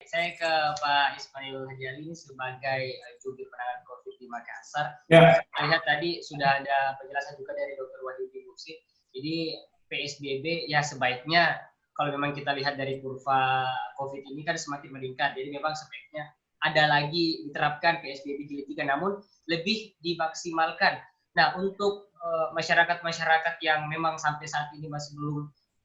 Saya ke Pak Ismail Hajali ini sebagai jubir penanganan COVID di Makassar. Ya. Saya lihat tadi sudah ada penjelasan juga dari Dr. Wahyudi Musi. Jadi PSBB ya sebaiknya kalau memang kita lihat dari kurva COVID ini kan semakin meningkat. Jadi memang sebaiknya ada lagi diterapkan PSBB jilid 3, namun lebih dimaksimalkan. Nah, untuk masyarakat-masyarakat yang memang sampai saat ini masih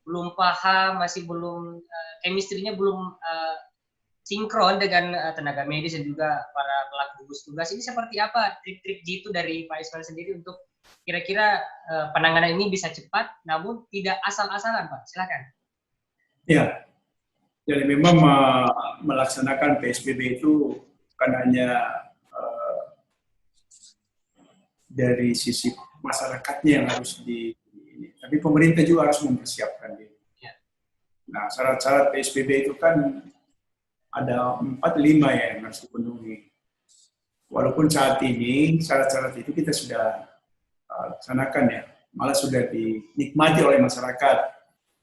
belum paham, masih belum chemistry-nya belum sinkron dengan tenaga medis dan juga para pelaku gugus tugas, ini seperti apa trik-trik jitu dari Pak Ismail sendiri untuk kira-kira penanganan ini bisa cepat namun tidak asal-asalan, Pak? Silakan. Ya, jadi memang melaksanakan PSBB itu bukan hanya dari sisi masyarakatnya yang harus tapi pemerintah juga harus mempersiapkan diri. Ya. Nah, syarat-syarat PSBB itu kan ada 4-5 ya yang harus dipenuhi. Walaupun saat ini syarat-syarat itu kita sudah laksanakan ya, malah sudah dinikmati oleh masyarakat.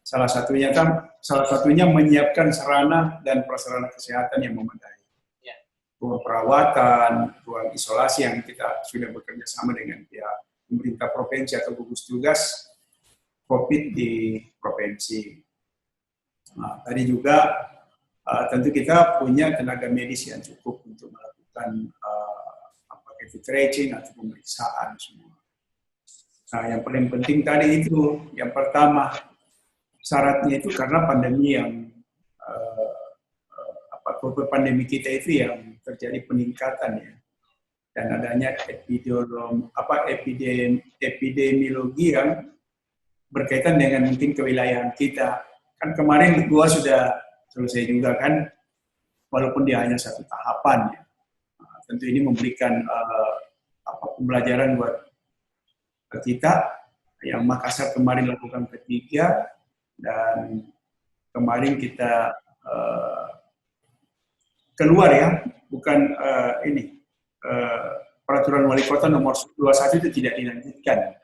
Salah satunya menyiapkan sarana dan prasarana kesehatan yang memadai. Ya. Ruang perawatan, ruang isolasi yang kita sudah bekerja sama dengan pihak pemerintah provinsi atau gugus tugas COVID di provinsi. Nah, tadi juga tentu kita punya tenaga medis yang cukup untuk melakukan rapid tracing atau pemeriksaan semua. Nah, yang paling penting tadi itu, yang pertama syaratnya itu karena pandemi yang pandemi kita itu yang terjadi peningkatan ya, dan adanya epidemiologi yang berkaitan dengan mungkin kewilayahan kita. Kan kemarin gua sudah selesai juga kan, walaupun dia hanya satu tahapan ya. Nah, tentu ini memberikan pembelajaran buat kita yang Makassar kemarin lakukan ketiga, dan kemarin kita keluar ya, bukan peraturan wali kota nomor 21 itu tidak dilanjutkan,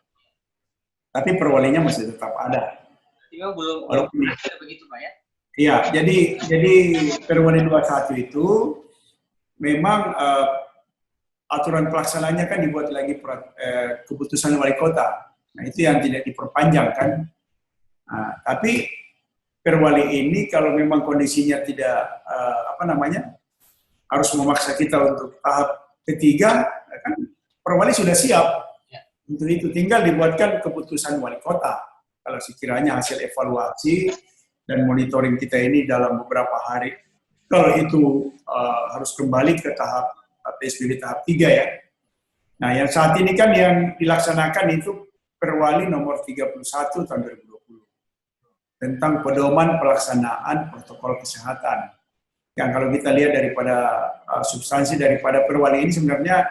tapi perwalinya masih tetap ada. Belum ada begitu, Pak ya? Iya, jadi Perwali 21 itu memang aturan pelaksananya kan dibuat lagi keputusan wali kota. Nah, itu yang tidak diperpanjang kan. Nah, tapi Perwali ini kalau memang kondisinya tidak harus memaksa kita untuk tahap ketiga, kan Perwali sudah siap. Untuk itu tinggal dibuatkan keputusan wali kota. Kalau sekiranya hasil evaluasi dan monitoring kita ini dalam beberapa hari, kalau itu harus kembali ke tahap PSBB tahap 3 ya. Nah, yang saat ini kan yang dilaksanakan itu Perwali nomor 31 tahun 2020 tentang pedoman pelaksanaan protokol kesehatan. Yang kalau kita lihat daripada substansi daripada Perwali ini sebenarnya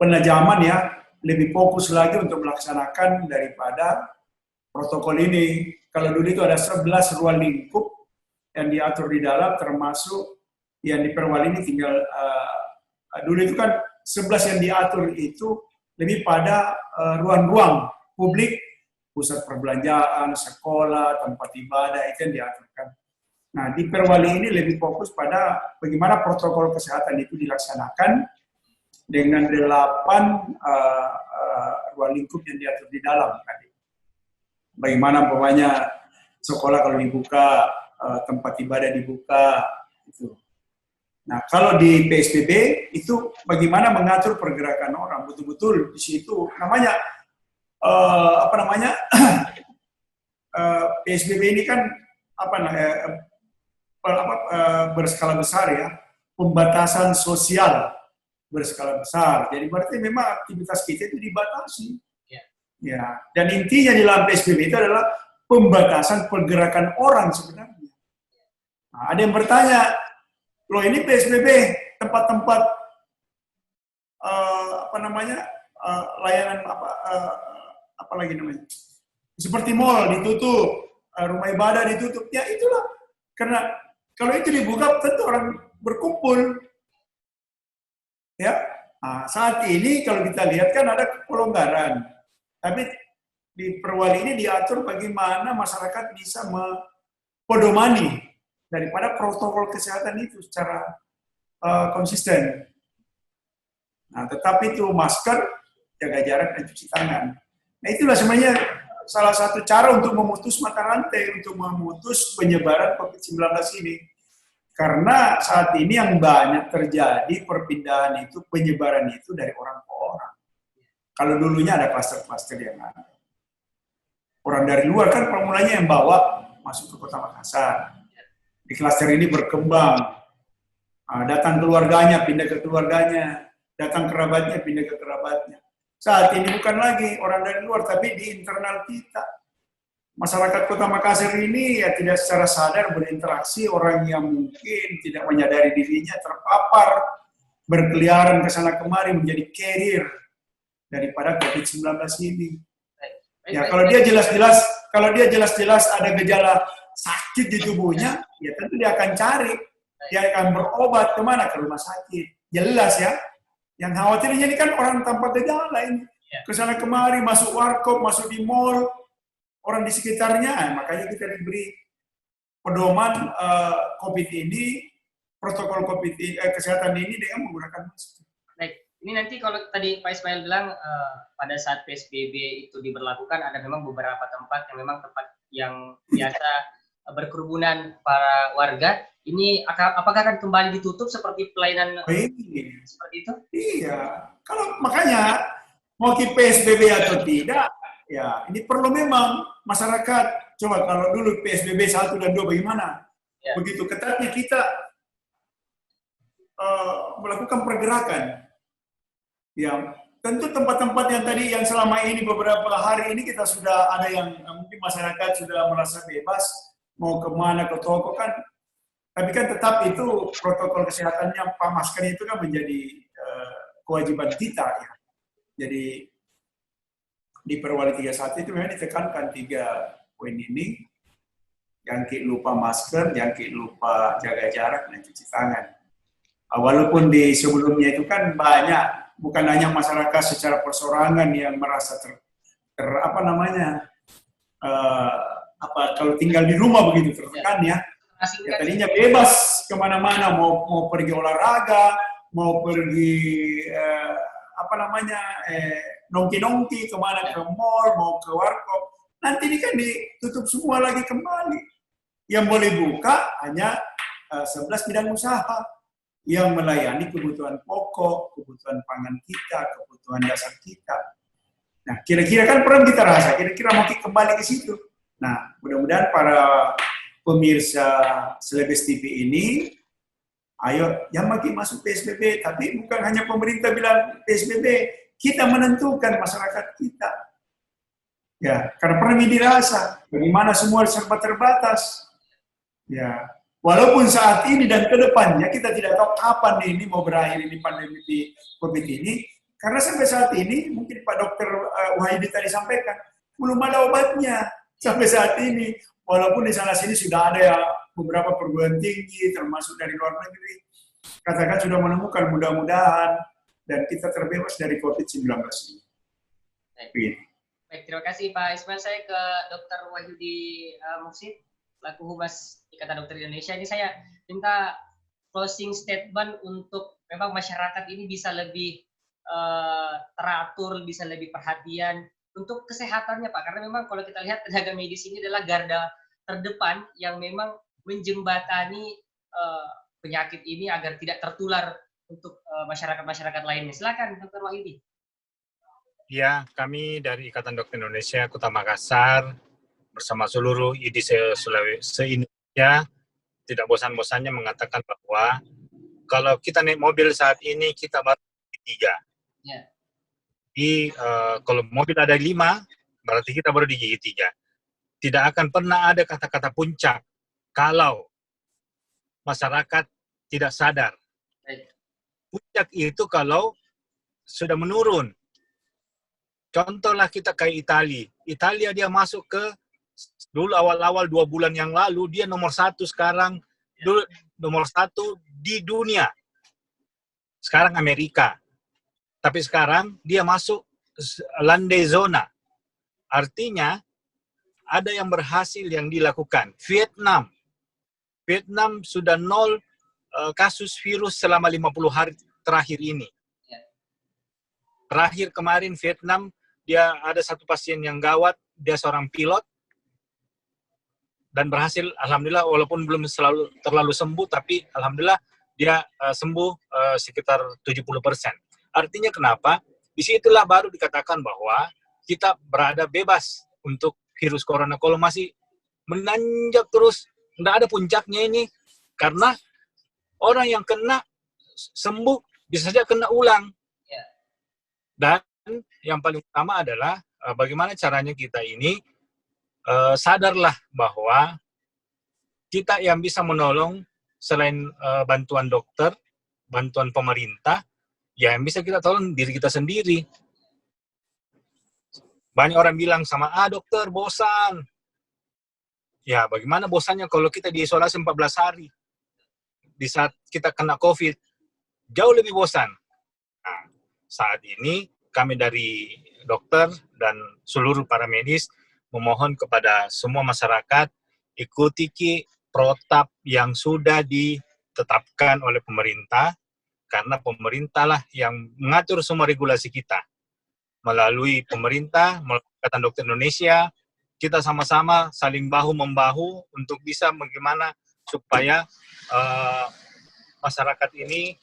penajaman ya, lebih fokus lagi untuk melaksanakan daripada protokol ini. Kalau dulu itu ada 11 ruang lingkup yang diatur di dalam, termasuk yang di Perwali ini tinggal, dulu itu kan 11 yang diatur itu lebih pada ruang-ruang publik, pusat perbelanjaan, sekolah, tempat ibadah, itu yang diaturkan. Nah, di Perwali ini lebih fokus pada bagaimana protokol kesehatan itu dilaksanakan dengan 8 ruang lingkup yang diatur di dalam tadi. Bagaimana umpamanya sekolah kalau dibuka, tempat ibadah dibuka, itu. Nah, kalau di PSBB itu bagaimana mengatur pergerakan orang, betul-betul di situ namanya PSBB ini kan berskala besar ya, pembatasan sosial berskala besar. Jadi berarti memang aktivitas kita itu dibatasi. Ya. Dan intinya di dalam PSBB itu adalah pembatasan pergerakan orang sebenarnya. Nah, ada yang bertanya, loh ini PSBB tempat-tempat layanan apa lagi namanya? Seperti mall ditutup, rumah ibadah ditutup. Ya itulah. Karena kalau itu dibuka tentu orang berkumpul. Ya, nah, saat ini kalau kita lihat kan ada pelonggaran, tapi di Perwali ini diatur bagaimana masyarakat bisa mempedomani daripada protokol kesehatan itu secara konsisten. Nah, tetapi itu masker, jaga jarak, dan cuci tangan. Nah, itulah sebenarnya salah satu cara untuk memutus mata rantai, untuk memutus penyebaran COVID-19 ini. Karena saat ini yang banyak terjadi perpindahan itu, penyebaran itu dari orang ke orang. Kalau dulunya ada klaster-klaster yang ada. Orang dari luar kan permulanya yang bawa masuk ke Kota Makassar. Di klaster ini berkembang. Datang keluarganya, pindah ke keluarganya. Datang kerabatnya, pindah ke kerabatnya. Saat ini bukan lagi orang dari luar, tapi di internal kita. Masyarakat Kota Makassar ini ya tidak secara sadar berinteraksi, orang yang mungkin tidak menyadari dirinya terpapar, berkeliaran ke sana kemari menjadi carrier daripada COVID-19 ini. Ya kalau dia jelas-jelas ada gejala sakit di tubuhnya, ya tentu dia akan cari, dia akan berobat kemana, ke rumah sakit. Jelas ya. Yang khawatirnya ini kan orang tanpa gejala ini, ke sana kemari, masuk warkop, masuk di mall, orang di sekitarnya, makanya kita diberi pedoman COVID ini, protokol COVID kesehatan ini dengan menggunakan masker. Baik, ini nanti kalau tadi Pak Ismail bilang pada saat PSBB itu diberlakukan ada memang beberapa tempat yang memang tempat yang biasa berkerubunan para warga. Ini apakah akan kembali ditutup seperti pelayanan seperti itu? Iya, kalau makanya mau PSBB atau tidak, ya ini perlu memang masyarakat. Coba kalau dulu PSBB 1 dan 2 bagaimana? Ya. Begitu ketatnya kita melakukan pergerakan. Ya, tentu tempat-tempat yang tadi yang selama ini beberapa hari ini kita sudah ada yang mungkin masyarakat sudah merasa bebas mau kemana ke toko kan. Tapi kan tetap itu protokol kesehatannya, masker itu kan menjadi kewajiban kita ya. Jadi di Perwali 31 itu memang ditekankan 3 poin ini. Jangan lupa masker, jangan lupa jaga jarak dan cuci tangan. Walaupun di sebelumnya itu kan banyak, bukan hanya masyarakat secara persorangan yang merasa kalau tinggal di rumah begitu tertekan ya. Ya, tadinya bebas kemana-mana, mau pergi olahraga, mau pergi nongki-nongki kemana, ke mall, mau ke warkop. Nanti ini kan ditutup semua lagi kembali. Yang boleh buka hanya 11 bidang usaha yang melayani kebutuhan pokok, kebutuhan pangan kita, kebutuhan dasar kita. Nah, kira-kira kan pernah kita rasa, kira-kira mau kembali ke situ. Nah, mudah-mudahan para pemirsa Selebes TV ini, ayo yang makin masuk PSBB, tapi bukan hanya pemerintah bilang PSBB, kita menentukan masyarakat kita. Ya, karena pernah dirasa, bagaimana semua serba terbatas. Ya, walaupun saat ini dan ke depannya kita tidak tahu kapan ini mau berakhir ini pandemi di COVID ini, karena sampai saat ini, mungkin Pak Dokter Wahidi tadi sampaikan, belum ada obatnya sampai saat ini. Walaupun di sana-sini sudah ada ya beberapa perguruan tinggi, termasuk dari luar negeri, katakan sudah menemukan, mudah-mudahan, dan kita terbebas dari COVID-19 ini. Baik, terima kasih Pak Ismail. Saya ke Dr. Wahyudi Muksid, selaku Humas Ikatan Dokter Indonesia. Ini saya minta closing statement untuk memang masyarakat ini bisa lebih teratur, bisa lebih perhatian untuk kesehatannya Pak, karena memang kalau kita lihat tenaga medis ini adalah garda terdepan yang memang menjembatani penyakit ini agar tidak tertular untuk masyarakat-masyarakat lainnya. Silakan Dr. Wahyudi. Ya, kami dari Ikatan Dokter Indonesia Kota Makassar bersama seluruh IDI se-Indonesia tidak bosan-bosannya mengatakan bahwa kalau kita naik mobil saat ini kita baru di 3. Ya. Kalau mobil ada 5, berarti kita baru di gigi 3. Tidak akan pernah ada kata-kata puncak kalau masyarakat tidak sadar. Puncak itu kalau sudah menurun. Contohlah kita kayak Italia dia masuk ke, dulu awal-awal 2 bulan yang lalu, dia nomor 1 sekarang, dulu nomor 1 di dunia. Sekarang Amerika. Tapi sekarang dia masuk landai zona. Artinya ada yang berhasil yang dilakukan. Vietnam Vietnam sudah 0 kasus virus selama 50 hari terakhir ini. Terakhir kemarin Vietnam, dia ada satu pasien yang gawat, dia seorang pilot, dan berhasil, alhamdulillah, walaupun belum terlalu sembuh, tapi alhamdulillah dia sembuh sekitar 70%. Artinya kenapa? Disitulah baru dikatakan bahwa kita berada bebas untuk virus corona. Kalau masih menanjak terus, nggak ada puncaknya ini, karena orang yang kena sembuh bisa saja kena ulang. Dan yang paling utama adalah bagaimana caranya kita ini sadarlah bahwa kita yang bisa menolong selain bantuan dokter, bantuan pemerintah, ya yang bisa kita tolong diri kita sendiri. Banyak orang bilang sama, dokter bosan. Ya bagaimana bosannya kalau kita diisolasi 14 hari. Di saat kita kena COVID, jauh lebih bosan. Nah, saat ini kami dari dokter dan seluruh para medis memohon kepada semua masyarakat ikuti protap yang sudah ditetapkan oleh pemerintah, karena pemerintahlah yang mengatur semua regulasi kita. Melalui pemerintah, melalui Ikatan Dokter Indonesia, kita sama-sama saling bahu-membahu untuk bisa bagaimana supaya masyarakat ini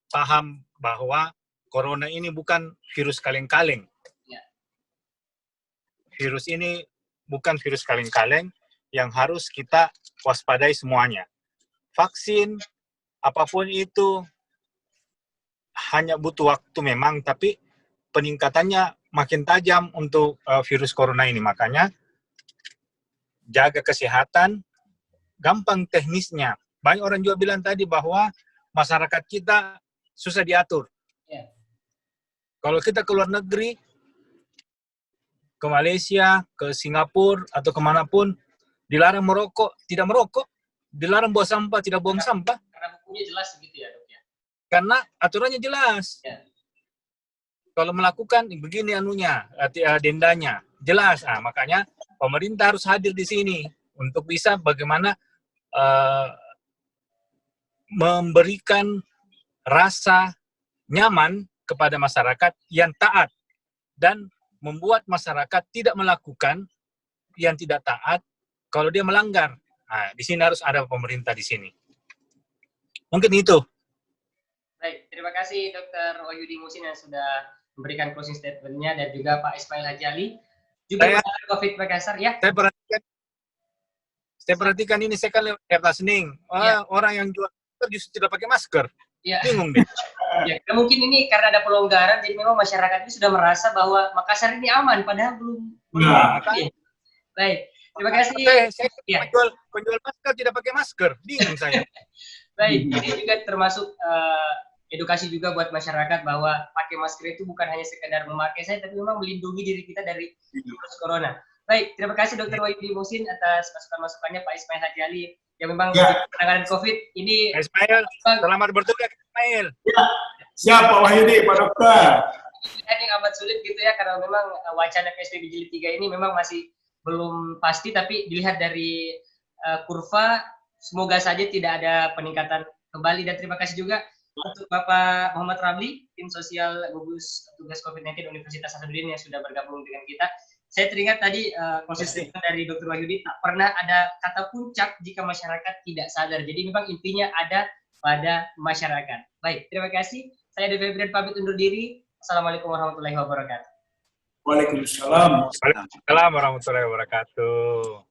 paham bahwa corona ini bukan virus kaleng-kaleng. Virus ini bukan virus kaleng-kaleng yang harus kita waspadai semuanya. Vaksin, apapun itu, hanya butuh waktu memang, tapi peningkatannya makin tajam untuk virus corona ini. Makanya, jaga kesehatan, gampang teknisnya. Banyak orang juga bilang tadi bahwa masyarakat kita susah diatur. Kalau kita ke luar negeri, ke Malaysia, ke Singapura, atau kemanapun, dilarang merokok, tidak merokok. Dilarang buang sampah, tidak buang sampah. Karena hukumnya jelas begitu ya, Dok ya? Karena aturannya jelas. Kalau melakukan, begini dendanya. Jelas. Makanya pemerintah harus hadir di sini untuk bisa bagaimana memberikan rasa nyaman kepada masyarakat yang taat dan membuat masyarakat tidak melakukan yang tidak taat kalau dia melanggar. Nah, di sini harus ada pemerintah di sini. Mungkin itu. Baik, terima kasih Dr. Wahyudi Muhsin yang sudah memberikan closing statement-nya, dan juga Pak Ismail Haji Ali. Juga COVID Makassar, ya. Saya perhatikan ini, saya kan lewat Kerta Sening. Orang yang jual justru tidak pakai masker. Bingung deh. Ya, mungkin ini karena ada pelonggaran, jadi memang masyarakat ini sudah merasa bahwa Makassar ini aman, padahal belum. Baik, terima kasih. Saya penjual masker tidak pakai masker, bingung saya. Baik, ini juga termasuk edukasi juga buat masyarakat bahwa pakai masker itu bukan hanya sekedar memakai saja, tapi memang melindungi diri kita dari virus corona. Baik, terima kasih Dr. Wahyudi Muhsin atas masukan-masukannya, Pak Ismail Haji Ali, yang memang di penanganan COVID ini. Ismail, selamat bertugas, Ismail. Siap, Pak Wahyudi, Pak Dokter. Ini yang amat sulit gitu ya, karena memang wacana PSBB Jilid 3 ini memang masih belum pasti, tapi dilihat dari kurva, semoga saja tidak ada peningkatan kembali. Dan terima kasih juga untuk Bapak Muhammad Ramli, tim sosial gugus tugas COVID-19 Universitas Hasanuddin yang sudah bergabung dengan kita. Saya teringat tadi konsisten dari Dr. Wahyudi, tak pernah ada kata puncak jika masyarakat tidak sadar. Jadi memang intinya ada pada masyarakat. Baik, terima kasih. Saya Devi Febrian pamit undur diri. Assalamualaikum warahmatullahi wabarakatuh. Waalaikumsalam. Waalaikumsalam warahmatullahi wabarakatuh.